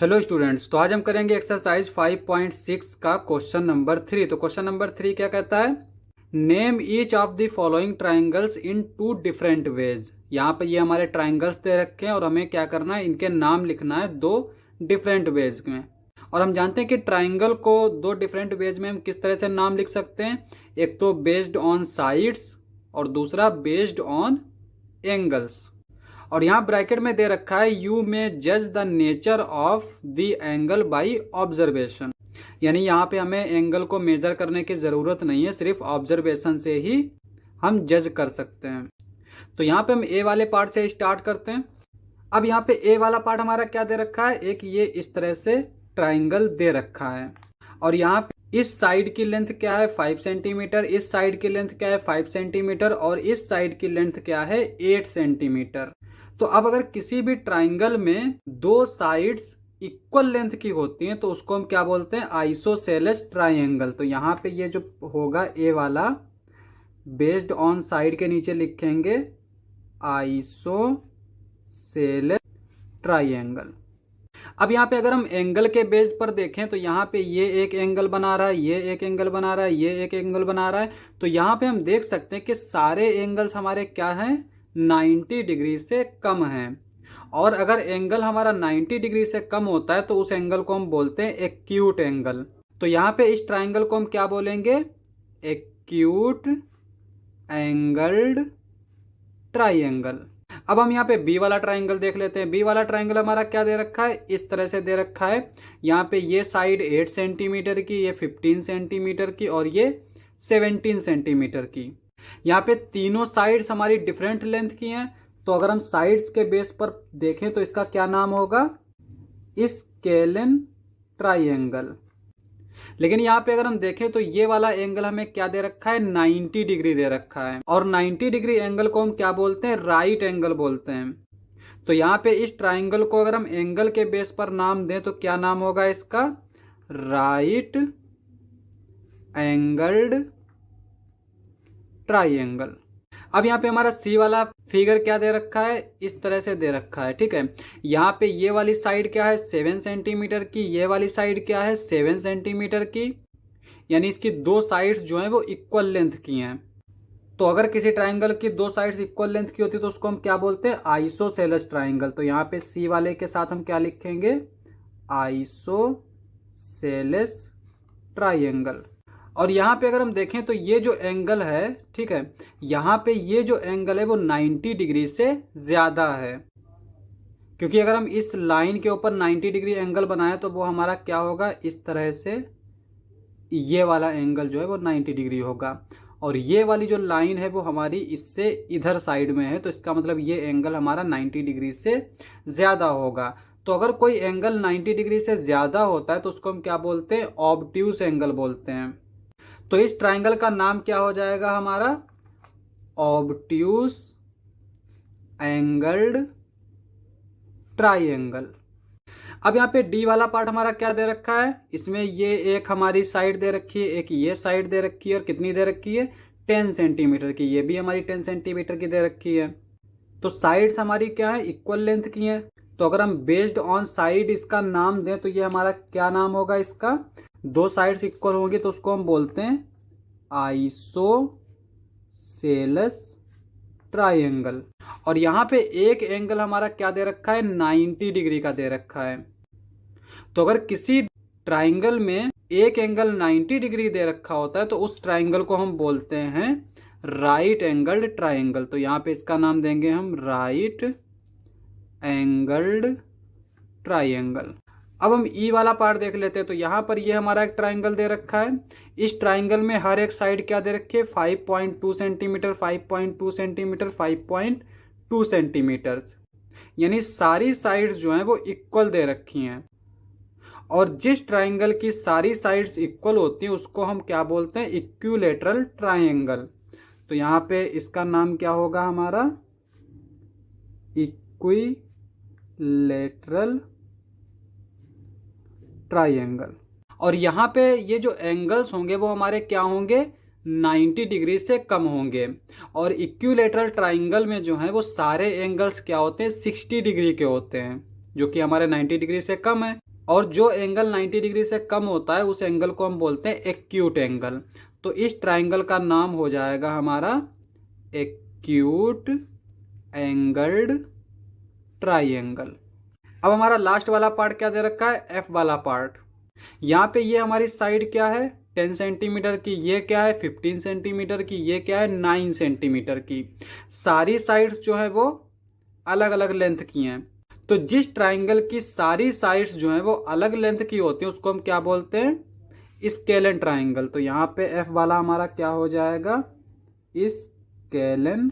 Hello students, तो आज हम करेंगे एक्सरसाइज 5.6 का क्वेश्चन नंबर 3। तो क्वेश्चन नंबर 3 क्या कहता है? Name each of the following triangles in two different ways. यहाँ पे ये हमारे ट्राइंगल्स दे रखे हैं और हमें क्या करना है, इनके नाम लिखना है दो डिफरेंट वेज में। और हम जानते हैं कि ट्राइंगल को दो डिफरेंट वेज में हम किस तरह से नाम लिख सकते हैं। एक तो बेस्ड ऑन साइड्स और दूसरा बेस्ड ऑन एंगल्स। और यहाँ ब्रैकेट में दे रखा है यू में जज the nature of the angle by observation. यानी यहाँ पे हमें एंगल को मेजर करने की ज़रूरत नहीं है, सिर्फ ऑब्जर्वेशन से ही हम जज कर सकते हैं। तो यहाँ पे हम ए वाले पार्ट से स्टार्ट करते हैं। अब यहाँ पे ए वाला पार्ट हमारा क्या दे रखा है, एक ये इस तरह से ट्राइंगल दे रखा है। और यहाँ पे इस साइड की लेंथ क्या है 5 सेंटीमीटर, इस साइड की लेंथ क्या है 5 सेंटीमीटर और इस साइड की लेंथ क्या है 8 सेंटीमीटर। तो अब अगर किसी भी ट्राइंगल में दो साइड्स इक्वल लेंथ की होती हैं तो उसको हम क्या बोलते हैं, आइसोसेलेस ट्राइंगल। तो यहाँ पे ये जो होगा ए वाला, बेस्ड ऑन साइड के नीचे लिखेंगे आइसोसेलेस ट्राइंगल। अब यहाँ पे अगर हम एंगल के बेस पर देखें तो यहाँ पे ये एक एंगल बना रहा है, ये एक एंगल बना रहा है, ये एक एंगल बना रहा है। तो यहाँ पे हम देख सकते हैं कि सारे एंगल्स हमारे क्या हैं, 90 डिग्री से कम है। और अगर एंगल हमारा 90 डिग्री से कम होता है तो उस एंगल को हम बोलते हैं एक्यूट एंगल। तो यहाँ पे इस ट्राइंगल को हम क्या बोलेंगे, एक्यूट एंगल्ड ट्राइंगल। अब हम यहाँ पे बी वाला ट्राइंगल देख लेते हैं। बी वाला ट्राइंगल हमारा क्या दे रखा है, इस तरह से दे रखा है। यहाँ पे ये साइड 8 सेंटीमीटर की, ये 15 सेंटीमीटर की और ये 17 सेंटीमीटर की। यहाँ पे तीनों साइड्स हमारी डिफरेंट लेंथ की हैं। तो अगर हम साइड्स के बेस पर देखें तो इसका क्या नाम होगा, स्केलन ट्राइंगल। लेकिन यहाँ पे अगर हम देखें तो ये वाला एंगल हमें क्या दे रखा है, 90 डिग्री दे रखा है। और 90 डिग्री एंगल को हम क्या बोलते हैं, राइट एंगल बोलते हैं। तो यहाँ पे इस ट्राइंगल को अगर हम एंगल के बेस पर नाम दें तो क्या नाम होगा इसका, राइट एंगल्ड ट्राइंगल। अब यहाँ पे हमारा सी वाला फिगर क्या दे रखा है, इस तरह से दे रखा है। ठीक है, यहाँ पे ये वाली साइड क्या है 7 सेंटीमीटर की, ये वाली साइड क्या है 7 सेंटीमीटर की। यानी इसकी दो साइड्स जो हैं वो इक्वल लेंथ की हैं। तो अगर किसी ट्राइंगल की दो साइड्स इक्वल लेंथ की होती तो उसको हम क्या बोलते हैं, आइसोसेलेस ट्राइंगल। तो यहाँ पे सी वाले के साथ हम क्या लिखेंगे, आइसोसेलेस ट्राइंगल। और यहाँ पे अगर हम देखें तो ये जो एंगल है, ठीक है, यहाँ पे ये जो एंगल है वो 90 डिग्री से ज़्यादा है। क्योंकि अगर हम इस लाइन के ऊपर 90 डिग्री एंगल बनाए तो वो हमारा क्या होगा, इस तरह से ये वाला एंगल जो है वो 90 डिग्री होगा। और ये वाली जो लाइन है वो हमारी इससे इधर साइड में है, तो इसका मतलब ये एंगल हमारा 90 डिग्री से ज़्यादा होगा। तो अगर कोई एंगल 90 डिग्री से ज़्यादा होता है तो उसको हम क्या बोलते हैं, ऑब्ट्यूस एंगल बोलते हैं। तो इस ट्राइंगल का नाम क्या हो जाएगा हमारा, ऑब्ट्यूस एंगल्ड ट्राइंगल। अब यहाँ पे डी वाला पार्ट हमारा क्या दे रखा है, इसमें ये एक हमारी साइड दे रखी है, एक ये साइड दे रखी है और कितनी दे रखी है 10 सेंटीमीटर की, ये भी हमारी 10 सेंटीमीटर की दे रखी है। तो साइड्स हमारी क्या है, इक्वल लेंथ की हैं। तो अगर हम बेस्ड ऑन साइड इसका नाम दें तो ये हमारा क्या नाम होगा, इसका दो साइड्स इक्वल होंगी तो उसको हम बोलते हैं आइसोसेलेस ट्राइंगल। और यहाँ पे एक एंगल हमारा क्या दे रखा है, 90 डिग्री का दे रखा है। तो अगर किसी ट्राइंगल में एक एंगल 90 डिग्री दे रखा होता है तो उस ट्राइंगल को हम बोलते हैं राइट एंगल्ड ट्राइंगल। तो यहाँ पे इसका नाम देंगे हम राइट एंगल्ड ट्राइंगल। अब हम ई वाला पार्ट देख लेते हैं। तो यहाँ पर ये हमारा एक ट्राइंगल दे रखा है। इस ट्राइंगल में हर एक साइड क्या दे रखी है, 5.2 सेंटीमीटर, 5.2 सेंटीमीटर, 5.2 सेंटीमीटर। यानी सारी साइड्स जो हैं वो इक्वल दे रखी हैं। और जिस ट्राइंगल की सारी साइड्स इक्वल होती हैं उसको हम क्या बोलते हैं, इक्विलैटरल ट्राइंगल। तो यहाँ पे इसका नाम क्या होगा हमारा, इक्विलैटरल ट्राइंगल। और यहाँ पे ये जो एंगल्स होंगे वो हमारे क्या होंगे, 90 डिग्री से कम होंगे। और इक्विलैटरल ट्राइंगल में जो है वो सारे एंगल्स क्या होते हैं, 60 डिग्री के होते हैं, जो कि हमारे 90 डिग्री से कम है। और जो एंगल 90 डिग्री से कम होता है उस एंगल को हम बोलते हैं एक्यूट एंगल। तो इस ट्राइंगल का नाम हो जाएगा हमारा एक्यूट एंगल्ड ट्राइंगल। अब हमारा लास्ट वाला पार्ट क्या दे रखा है, एफ वाला पार्ट। यहाँ पे ये हमारी साइड क्या है 10 सेंटीमीटर की, ये क्या है 15 सेंटीमीटर की, ये क्या है 9 सेंटीमीटर की। सारी साइड्स जो है वो अलग अलग लेंथ की हैं। तो जिस ट्राइंगल की सारी साइड्स जो हैं वो अलग लेंथ की होती हैं उसको हम क्या बोलते हैं, स्केलन ट्राइंगल। तो यहाँ पे एफ वाला हमारा क्या हो जाएगा, स्केलन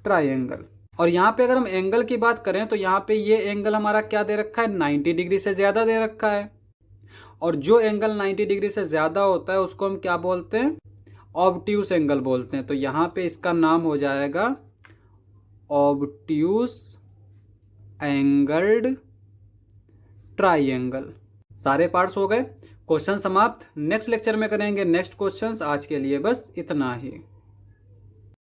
ट्राइंगल। और यहाँ पे अगर हम एंगल की बात करें तो यहाँ पे ये एंगल हमारा क्या दे रखा है 90 डिग्री से ज़्यादा दे रखा है। और जो एंगल 90 डिग्री से ज़्यादा होता है उसको हम क्या बोलते हैं, ऑब्ट्यूस एंगल बोलते हैं। तो यहाँ पे इसका नाम हो जाएगा ऑब्ट्यूस एंगल्ड ट्राइंगल। सारे पार्ट्स हो गए, क्वेश्चन समाप्त। नेक्स्ट लेक्चर में करेंगे नेक्स्ट क्वेश्चंस। आज के लिए बस इतना ही।